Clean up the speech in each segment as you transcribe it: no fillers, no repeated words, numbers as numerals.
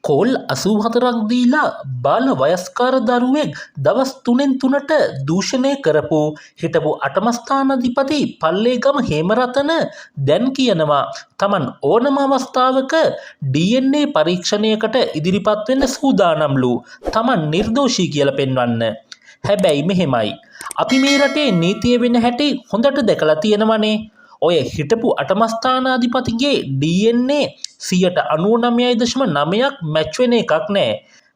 Call 84ක් දීලා බාල වයස්කාර දරුවෙක් දවස් 3න් 3ට දූෂණය කරපු හිටපු අටමස්ථානාධිපති පල්ලේගම හේමරතන දැන් කියනවා තමන් ඕනම අවස්ථාවක DNA පරීක්ෂණයකට ඉදිරිපත් වෙන්න සූදානම්ලු තමන් නිර්දෝෂී කියලා පෙන්වන්න. හැබැයි මෙහෙමයි. අපි මේ රටේ නීතිය වෙන හැටි හොඳට දැකලා තියෙනවනේ. ඔය හිටපු අටමස්ථානාධිපතිගේ DNA 99.9ක් මැච් වෙන එකක් නෑ.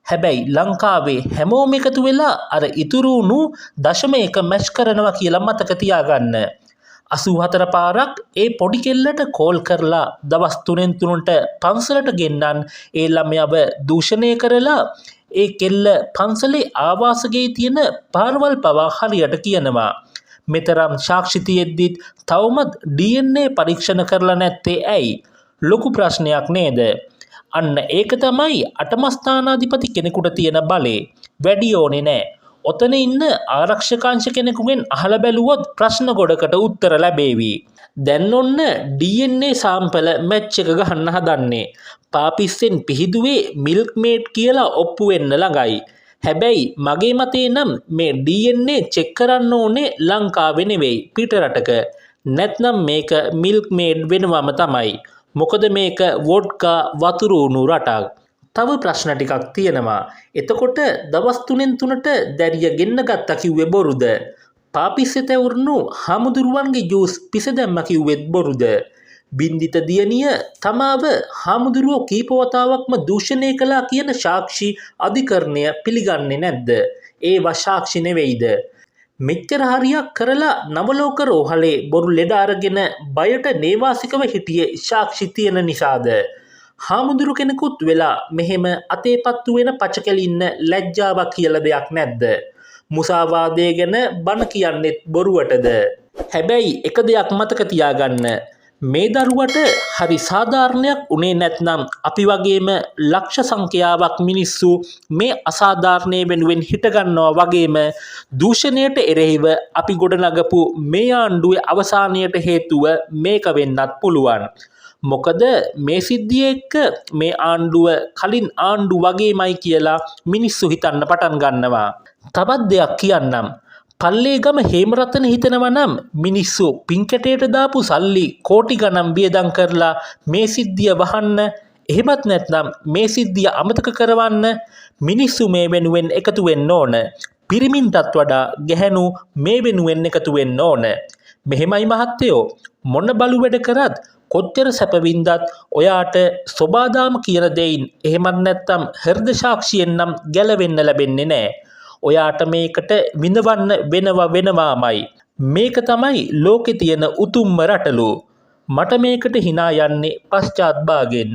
හැබැයි ලංකාවේ හැමෝම එකතු වෙලා අර ඉතුරු වුණු 0.1 මැච් කරනවා කියලා මතක තියාගන්න. 84 පාරක් ඒ පොඩි කෙල්ලට කෝල් කරලා දවස් 3න් 3ට පන්සලට ගෙන්නන් ඒ ළමයාව දූෂණය කරලා ඒ කෙල්ල පන්සලේ ආවාසයේ තියෙන පාරවල් පවා හරියට කියනවා. මෙතරම් සාක්ෂි තියෙද්දිත් තවමත් DNA පරීක්ෂණ කරලා නැත්තේ ඇයි? ලොකු ප්‍රශ්නයක් නේද? අන්න ඒක තමයි අටමස්ථානාධිපති කෙනෙකුට තියෙන බලේ. වැඩි ඕනේ නෑ. ඔතන ඉන්න ආරක්ෂකාංශ කෙනෙකුගෙන් අහලා බැලුවොත් ප්‍රශ්න ගොඩකට උත්තර ලැබේවි. දැන් ඔන්න DNA සාම්පල මැච් එක ගහන්න හදන්නේ. පාපිස්සෙන් පිහිදුවේ මිල්ක් මේඩ් කියලා ඔප්පු වෙන්න ළඟයි. හැබැයි මගේ මතේ නම් මේ DNA චෙක් කරන්න ඕනේ ලංකාවේ නෙවෙයි පිට රටක. නැත්නම් මේක මිල්ක් මේඩ් වෙනවම තමයි. මොකද මේක වොඩ්කා වතුර උණු රටක්. තව ප්‍රශ්න ටිකක් තියෙනවා. එතකොට දවස් 3න් 3ට දැරිය ගෙන්න ගත්තා කිව්වේ බොරුද? පාපිස්සෙත වුරුණු හාමුදුරුවන්ගේ ජූස් පිස දැම්ම කිව්වෙත් බොරුද? බින්දිත දියණිය තමාව හාමුදුරුවෝ කීප වතාවක්ම දූෂණය කළා කියන සාක්ෂි අධිකරණය පිළිගන්නේ නැද්ද? ඒවා සාක්ෂි නෙවෙයිද? මෙච්චර හරියක් කරලා නවලෝක රෝහලේ බොරු ලෙඩ අරගෙන බයට නේවාසිකව හිටියේ සාක්ෂි තියෙන නිසාද? හාමුදුරු කෙනෙකුත් වෙලා මෙහෙම අතේපත්තු වෙන පචකෙලින්න ලැජ්ජාවක් කියලා දෙයක් නැද්ද? මුසාවාදය ගැන බන කියන්නෙත් බොරුවටද? හැබැයි එක දෙයක් මතක තියාගන්න. මේ දරුවට හරි සාධාරණයක් උනේ නැත්නම් අපි වගේම ලක්ෂ සංඛ්‍යාවක් මිනිස්සු මේ අසාධාරණය වෙනුවෙන් හිටගන්නවා වගේම දූෂණයට එරෙහිව අපි ගොඩනගපු මේ ආණ්ඩුවේ අවසානයට හේතුව මේක වෙන්නත් පුළුවන්. මොකද මේ සිද්ධිය එක්ක මේ ආණ්ඩුව කලින් ආණ්ඩු වගේමයි කියලා මිනිස්සු හිතන්න පටන් ගන්නවා. තවත් දෙයක් කියන්නම්. පල්ලේගම හේමරතන හිතනවා නම් මිනිස්සු පින්කැටයට දාපු සල්ලි කෝටි ගණන් වියදම් කරලා මේ සිද්ධිය වහන්න, එහෙමත් නැත්නම් මේ සිද්ධිය අමතක කරවන්න මිනිස්සු මේ වෙනුවෙන් එකතු වෙන්න ඕන. පිරිමින්ටත් වඩා ගැහැණු මේ වෙනුවෙන් එකතු වෙන්න ඕන. මෙහෙමයි මහත්තයෝ, මොන බලු වැඩ කරත් කොච්චර සැපවින්දත් ඔයාට සොබාදාම කියන දෙයින් එහෙමත් නැත්නම් හෘද සාක්ෂියෙන් නම් ගැලවෙන්න ලැබෙන්නේ නැහැ. ඔයාට මේකට විඳවන්න වෙනවාමයි. මේක තමයි ලෝකේ තියෙන උතුම්ම රටලු. මට මේකට hina යන්නේ පශ්චාත් භාගෙන්.